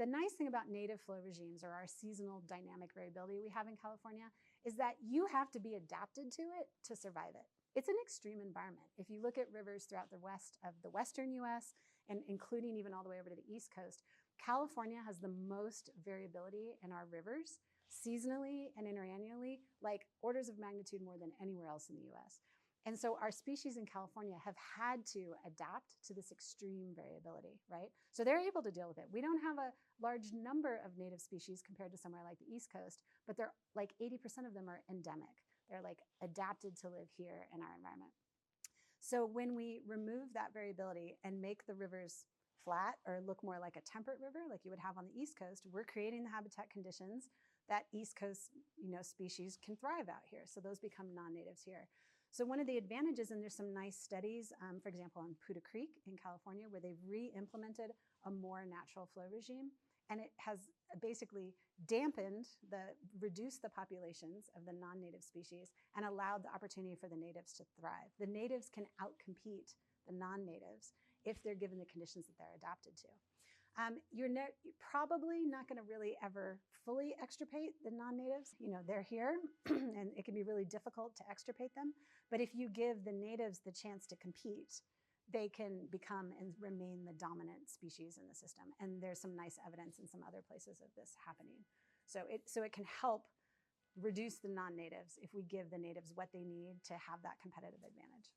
the nice thing about native flow regimes, or our seasonal dynamic variability we have in California, is that you have to be adapted to it to survive it. It's an extreme environment. If you look at rivers throughout the west of the western US, and including even all the way over to the East Coast, California has the most variability in our rivers, seasonally and interannually, like orders of magnitude more than anywhere else in the US. And so our species in California have had to adapt to this extreme variability, right? So they're able to deal with it. We don't have a large number of native species compared to somewhere like the East Coast, but they're like 80% of them are endemic. They're like adapted to live here in our environment. So when we remove that variability and make the rivers flat or look more like a temperate river, like you would have on the East Coast, we're creating the habitat conditions that East Coast, species can thrive out here. So those become non-natives here. So one of the advantages, and there's some nice studies, for example, on Puda Creek in California, where they've re-implemented a more natural flow regime, and it has basically reduced the populations of the non-native species and allowed the opportunity for the natives to thrive. The natives can outcompete the non-natives if they're given the conditions that they're adapted to. You're probably not going to really ever fully extirpate the non-natives. They're here and it can be really difficult to extirpate them. But if you give the natives the chance to compete, they can become and remain the dominant species in the system. And there's some nice evidence in some other places of this happening. So it can help reduce the non-natives if we give the natives what they need to have that competitive advantage.